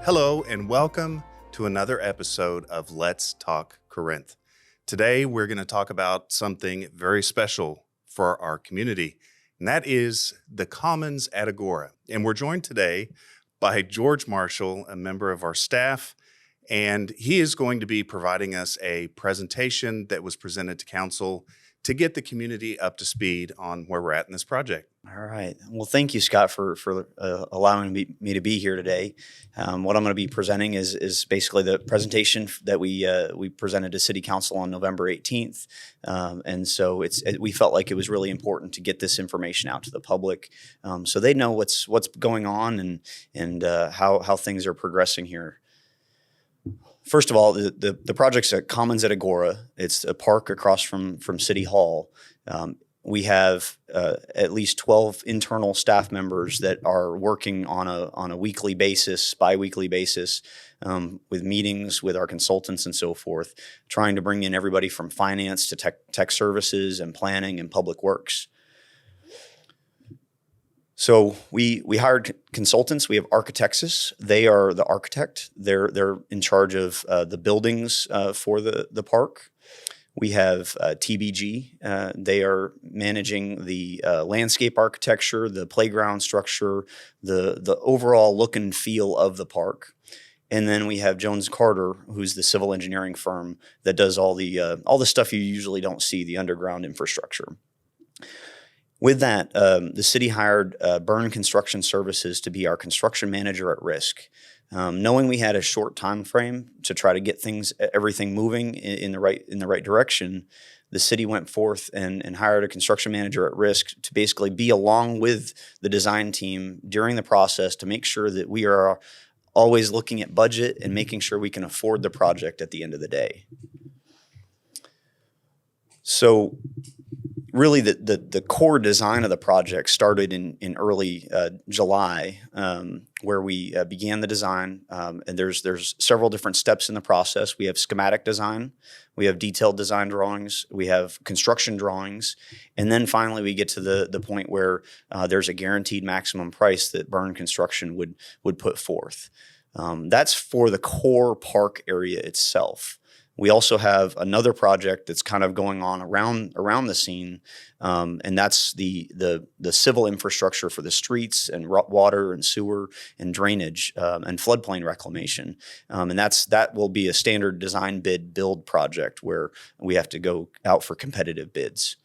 Hello and welcome to another episode of Let's Talk Corinth. Today we're going to talk about something very special for our community, and that is the Commons at Agora. And we're joined today by George Marshall, a member of our staff, and he is going to be providing us a presentation that was presented to council to get the community up to speed on where we're at in this project. All right. Well, thank you, Scott, for allowing me to be here today. What I'm going to be presenting is basically the presentation that we presented to City Council on November 18th, and so we felt like it was really important to get this information out to the public, so they know what's going on and how things are progressing here. First of all, the project's at Commons at Agora. It's a park across from City Hall. We have at least 12 internal staff members that are working on a weekly basis, bi-weekly basis, with meetings with our consultants and so forth, trying to bring in everybody from finance to tech services and planning and public works. So we hired consultants. We have architects. They are the architect. They're in charge of the buildings for the park. We have TBG. They are managing the landscape architecture, the playground structure, the overall look and feel of the park. And then we have Jones Carter, who's the civil engineering firm that does all the stuff you usually don't see, the underground infrastructure. With that, the city hired Burn Construction Services to be our construction manager at risk. Knowing we had a short time frame to try to get everything moving in the right direction, the city went forth and hired a construction manager at risk to basically be along with the design team during the process to make sure that we are always looking at budget and making sure we can afford the project at the end of the day. So really, the core design of the project started in early July, where we began the design. And there's several different steps in the process. We have schematic design, we have detailed design drawings, we have construction drawings, and then finally we get to the point where there's a guaranteed maximum price that Burn Construction would put forth. That's for the core park area itself. We also have another project that's kind of going on around the scene, and that's the civil infrastructure for the streets and water and sewer and drainage and floodplain reclamation, and that will be a standard design bid build project where we have to go out for competitive bids.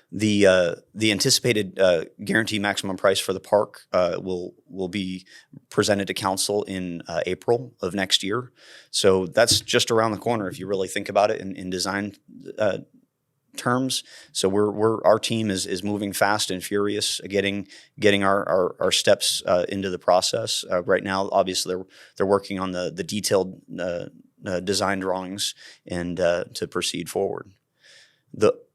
The anticipated guaranteed maximum price for the park will be presented to council in April of next year. So that's just around the corner if you really think about it in design terms. So our team is moving fast and furious, getting our steps into the process. Right now, obviously, they're working on the detailed design drawings and to proceed forward.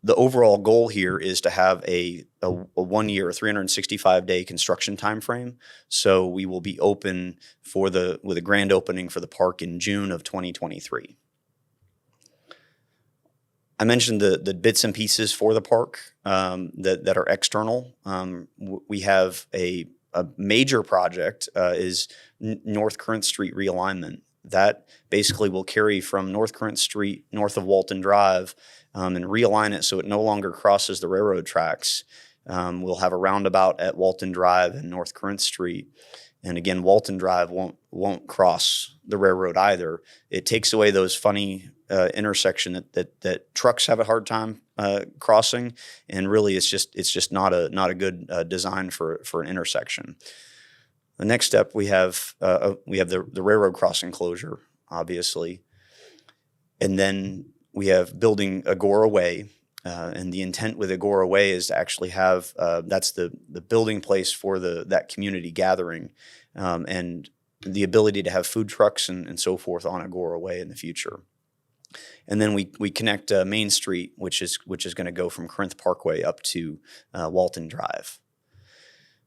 The overall goal here is to have a 1 year, 365-day construction time frame. So we will be open with a grand opening for the park in June of 2023. I mentioned the bits and pieces for the park that are external. We have a major project is North Corinth Street realignment. That basically will carry from North Corinth Street north of Walton Drive and realign it so it no longer crosses the railroad tracks. We'll have a roundabout at Walton Drive and North Corinth Street. And again, Walton Drive won't cross the railroad either. It takes away those funny intersection that trucks have a hard time crossing, and really it's just not a good design for an intersection. The next step we have the railroad crossing closure, obviously, and then we have building Agora Way, and the intent with Agora Way is to actually have that's the building place for that community gathering, and the ability to have food trucks and so forth on Agora Way in the future. And then we connect Main Street, which is going to go from Corinth Parkway up to Walton Drive.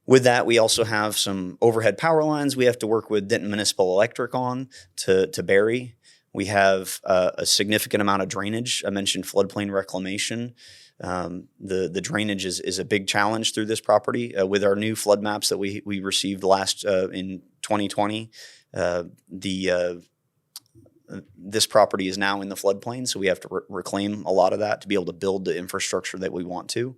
With that, we also have some overhead power lines we have to work with Denton Municipal Electric on to bury. We have a significant amount of drainage. I mentioned floodplain reclamation. The drainage is a big challenge through this property. With our new flood maps that we received in 2020. This property is now in the floodplain, so we have to reclaim a lot of that to be able to build the infrastructure that we want to.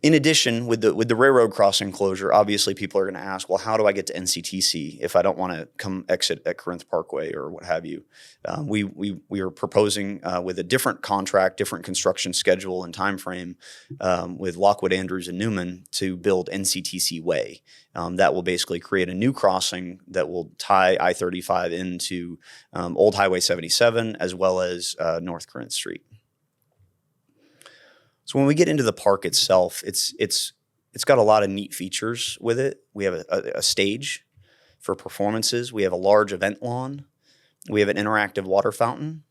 In addition, with the railroad crossing closure, obviously people are going to ask, well, how do I get to NCTC if I don't want to come exit at Corinth Parkway or what have you? We are proposing with a different contract, different construction schedule and time frame with Lockwood, Andrews, and Newman to build NCTC Way. That will basically create a new crossing that will tie I-35 into Old Highway 77 as well as North Corinth Street. So when we get into the park itself, it's got a lot of neat features with it. We have a stage for performances. We have a large event lawn. We have an interactive water fountain,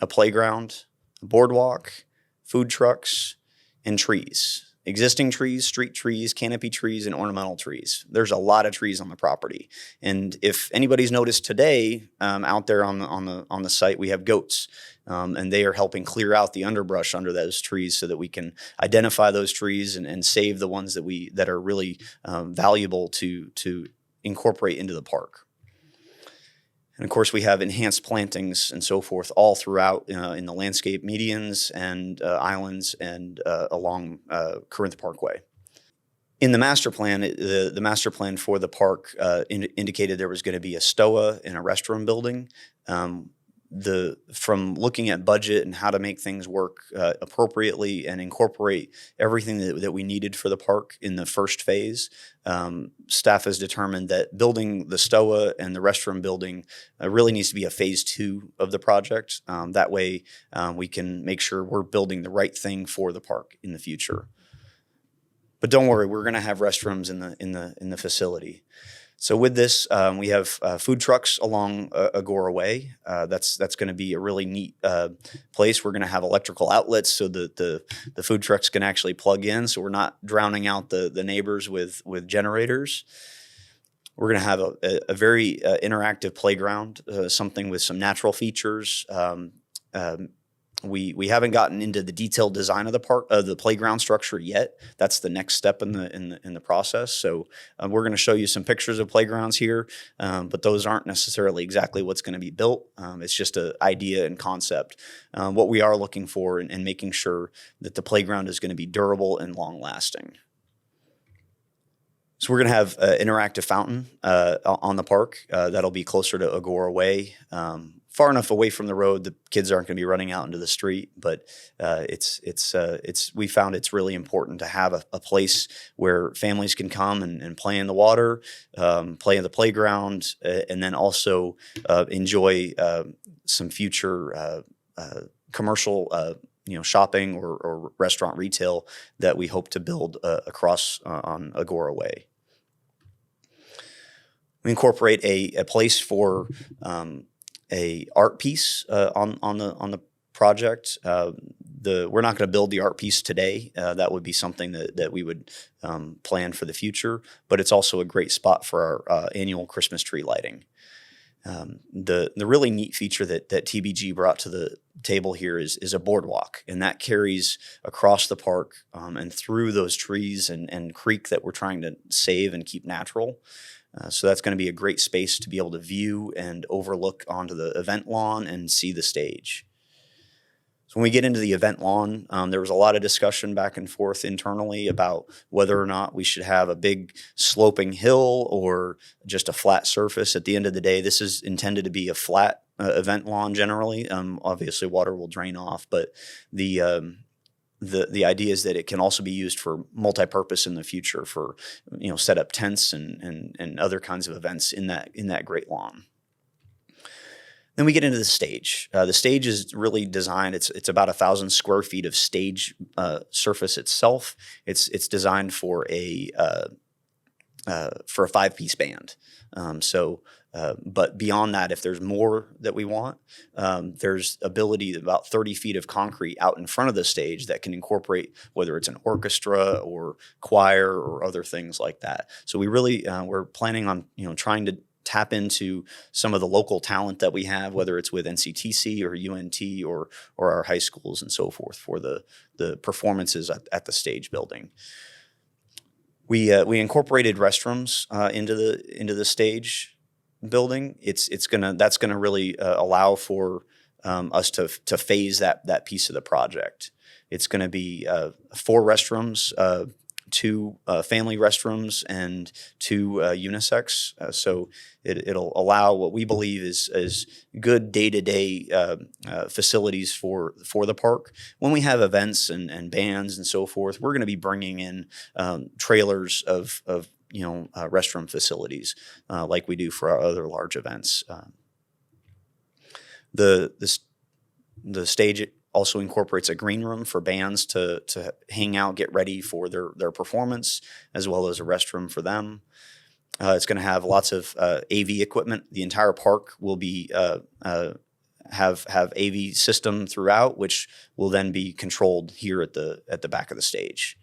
a playground, a boardwalk, food trucks, and trees. Existing trees, street trees, canopy trees, and ornamental trees. There's a lot of trees on the property. And if anybody's noticed today, out there on the site, we have goats. And they are helping clear out the underbrush under those trees so that we can identify those trees and save the ones that are really valuable to incorporate into the park. And of course, we have enhanced plantings and so forth all throughout in the landscape medians and islands and along Corinth Parkway. In the master plan, the master plan for the park indicated there was going to be a STOA and a restroom building. From looking at budget and how to make things work appropriately and incorporate everything that we needed for the park in the first phase, staff has determined that building the STOA and the restroom building really needs to be a phase 2 of the project. That way we can make sure we're building the right thing for the park in the future. But don't worry, we're going to have restrooms in the facility. So with this, we have food trucks along Agora Way. That's going to be a really neat place. We're going to have electrical outlets so that the food trucks can actually plug in, so we're not drowning out the neighbors with generators. We're going to have a very interactive playground, something with some natural features. We haven't gotten into the detailed design of the park, the playground structure yet. That's the next step in the process. So we're going to show you some pictures of playgrounds here, but those aren't necessarily exactly what's going to be built. It's just an idea and concept. What we are looking for and making sure that the playground is going to be durable and long lasting. So we're going to have an interactive fountain on the park that'll be closer to Agora Way. Far enough away from the road, the kids aren't going to be running out into the street. But we found it's really important to have a place where families can come and play in the water, play in the playground, and then also enjoy some future commercial shopping or restaurant retail that we hope to build across on Agora Way. We incorporate a place for a art piece on the project. We're not going to build the art piece today. That would be something that we would plan for the future. But it's also a great spot for our annual Christmas tree lighting. The really neat feature that TBG brought to the table here is a boardwalk, and that carries across the park and through those trees and creek that we're trying to save and keep natural. So that's going to be a great space to be able to view and overlook onto the event lawn and see the stage. So when we get into the event lawn, there was a lot of discussion back and forth internally about whether or not we should have a big sloping hill or just a flat surface. At the end of the day, this is intended to be a flat event lawn generally. Obviously, water will drain off, but the idea is that it can also be used for multi-purpose in the future for set up tents and other kinds of events in that great lawn. Then we get into the stage. The stage is really designed. It's about 1,000 square feet of stage surface itself. It's designed for a 5-piece band. But beyond that, if there's more that we want, there's ability about 30 feet of concrete out in front of the stage that can incorporate whether it's an orchestra or choir or other things like that. So we really we're planning on trying to tap into some of the local talent that we have, whether it's with NCTC or UNT or our high schools and so forth for the performances at the stage building. We incorporated restrooms into the stage building. That's gonna really allow for us to phase that piece of the project. It's going to be 4 restrooms, 2 family restrooms, and 2 unisex. So it'll allow what we believe is good day-to-day facilities for the park. When we have events and bands and so forth, we're going to be bringing in trailers of restroom facilities like we do for our other large events. The stage also incorporates a green room for bands to hang out, get ready for their performance, as well as a restroom for them. It's going to have lots of AV equipment. The entire park will be have AV system throughout, which will then be controlled here at the back of the stage.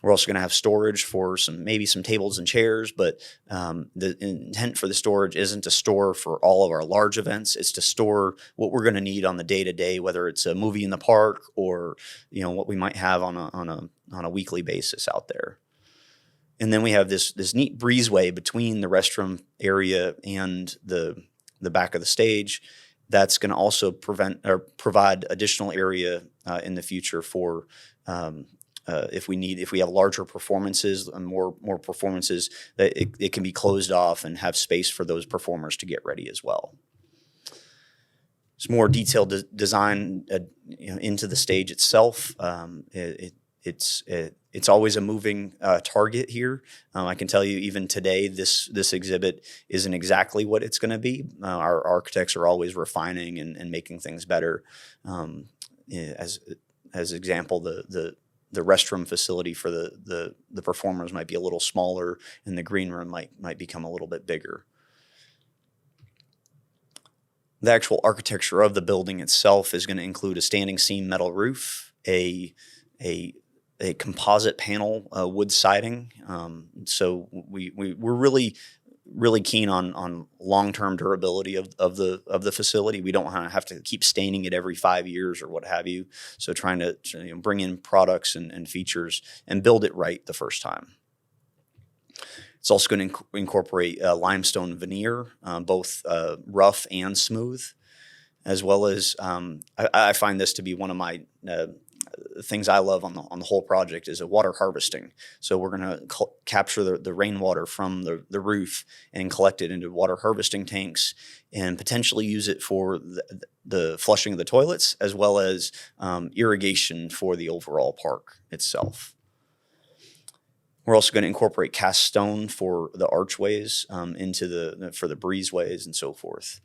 We're also going to have storage for maybe some tables and chairs, but the intent for the storage isn't to store for all of our large events. It's to store what we're going to need on the day-to-day, whether it's a movie in the park or what we might have on a weekly basis out there. And then we have this neat breezeway between the restroom area and the back of the stage. That's going to also provide additional area in the future for if we have larger performances and more performances, that it can be closed off and have space for those performers to get ready as well. It's more detailed design into the stage itself. It's always a moving target here. I can tell you, even today, this exhibit isn't exactly what it's going to be. Our architects are always refining and making things better. As example, the restroom facility for the performers might be a little smaller, and the green room might become a little bit bigger. The actual architecture of the building itself is going to include a standing seam metal roof, a composite panel wood siding. So we're really keen on long-term durability of the facility. We don't have to keep staining it every 5 years or what have you. So trying to bring in products and features and build it right the first time. It's also going to incorporate limestone veneer, both rough and smooth, as well as I find this to be one of my things I love on the whole project is water harvesting. So we're going to capture the rainwater from the roof and collect it into water harvesting tanks and potentially use it for the flushing of the toilets, as well as irrigation for the overall park itself. We're also going to incorporate cast stone for the archways for the breezeways and so forth.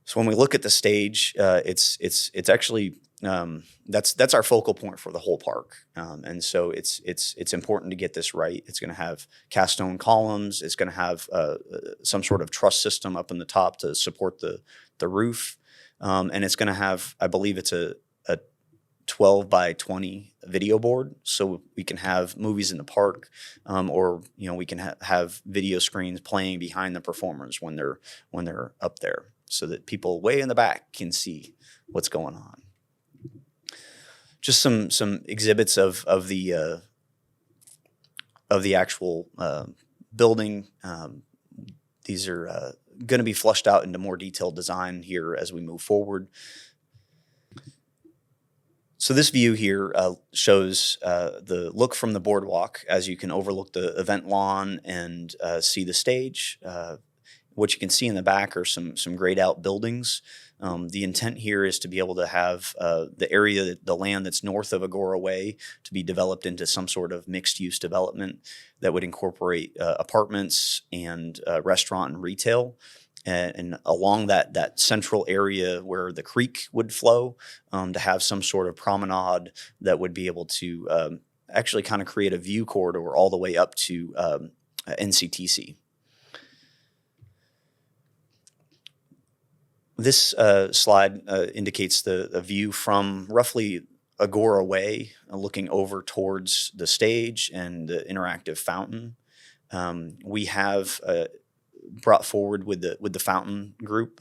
So when we look at the stage, it's actually that's our focal point for the whole park, and so it's important to get this right. It's going to have cast stone columns. It's going to have some sort of truss system up in the top to support the roof, and it's going to have, I believe it's a 12 by 20 video board, so we can have movies in the park, or we can have video screens playing behind the performers when they're up there, so that people way in the back can see what's going on. Just some exhibits of the actual building. These are going to be flushed out into more detailed design here as we move forward. So this view here shows the look from the boardwalk, as you can overlook the event lawn and see the stage. What you can see in the back are some grayed out buildings. The intent here is to be able to have the land that's north of Agora Way to be developed into some sort of mixed-use development that would incorporate apartments and restaurant and retail. And along that central area where the creek would flow, to have some sort of promenade that would be able to actually kind of create a view corridor all the way up to NCTC. This slide indicates the view from roughly Agora Way, looking over towards the stage and the interactive fountain. We have brought forward with the fountain group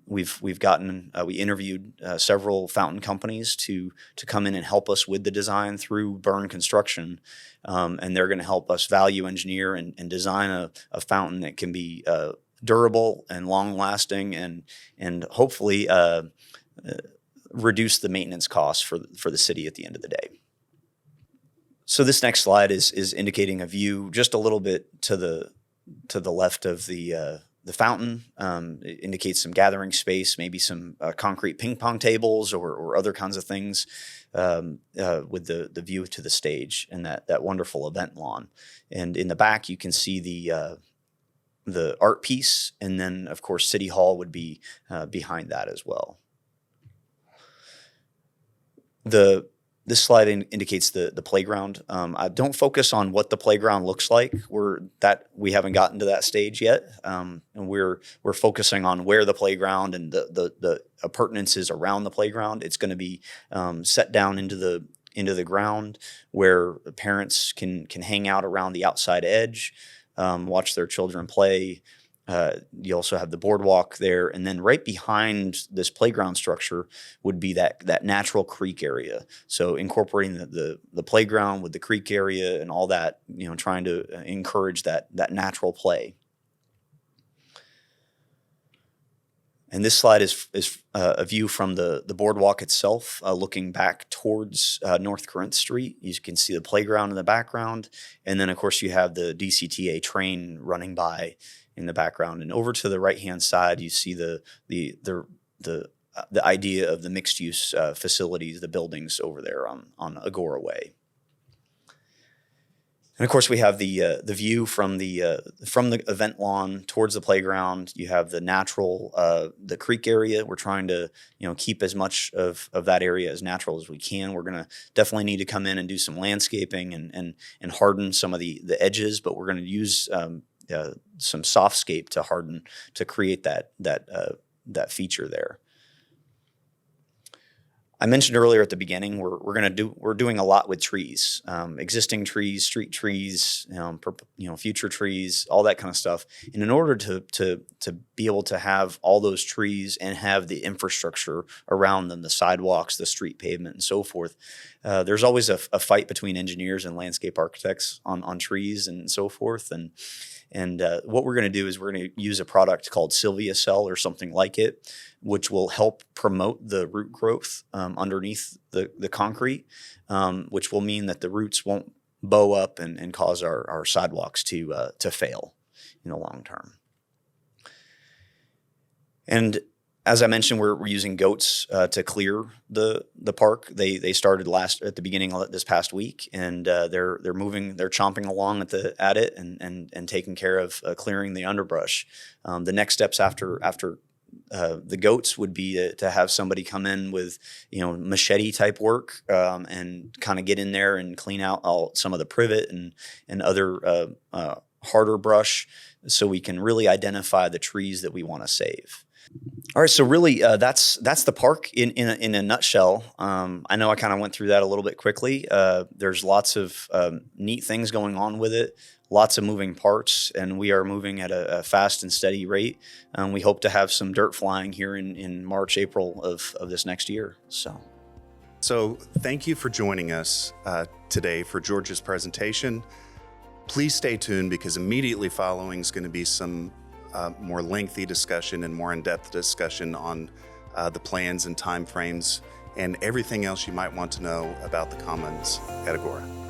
we've gotten we interviewed several fountain companies to come in and help us with the design through Burn Construction, and they're going to help us value engineer and design a fountain that can be durable and long lasting, and hopefully reduce the maintenance costs for the city at the end of the day. So this next slide is indicating a view just a little bit to the left of the fountain. It indicates some gathering space, maybe some concrete ping pong tables or other kinds of things with the view to the stage and that wonderful event lawn. And in the back, you can see the art piece, and then of course City Hall would be behind that as well. This slide indicates the playground. I don't focus on what the playground looks like. We haven't gotten to that stage yet, and we're focusing on where the playground and the appurtenances around the playground. It's going to be set down into the ground where parents can hang out around the outside edge, watch their children play. You also have the boardwalk there, and then right behind this playground structure would be that natural creek area. So incorporating the playground with the creek area and all that, trying to encourage that natural play. And this slide is a view from the boardwalk itself, looking back towards North Corinth Street. You can see the playground in the background, and then of course you have the DCTA train running by in the background. And over to the right-hand side, you see the idea of the mixed-use facilities, the buildings over there on Agora Way. And of course, we have the view from the event lawn towards the playground. You have the natural, the creek area. We're trying to keep as much of that area as natural as we can. We're going to definitely need to come in and do some landscaping and harden some of the edges, but we're going to use some softscape to harden to create that feature there. I mentioned earlier at the beginning we're doing a lot with trees, existing trees, street trees, future trees, all that kind of stuff. And in order to be able to have all those trees and have the infrastructure around them, the sidewalks, the street pavement, and so forth, there's always a fight between engineers and landscape architects on trees and so forth. And what we're going to do is we're going to use a product called Sylvia Cell or something like it, which will help promote the root growth underneath the concrete, which will mean that the roots won't bow up and cause our sidewalks to fail in the long term. And as I mentioned, we're using goats to clear the park. They started at the beginning of this past week, and they're chomping along at it and taking care of clearing the underbrush. The next steps after the goats would be to have somebody come in with machete type work and kind of get in there and clean out some of the privet and other harder brush, so we can really identify the trees that we want to save. All right, so really, that's the park in a nutshell. I know I kind of went through that a little bit quickly. There's lots of neat things going on with it, lots of moving parts, and we are moving at a fast and steady rate. We hope to have some dirt flying here in March, April of this next year. So thank you for joining us today for George's presentation. Please stay tuned, because immediately following is going to be some more lengthy discussion and more in-depth discussion on the plans and timeframes and everything else you might want to know about the Commons at Agora.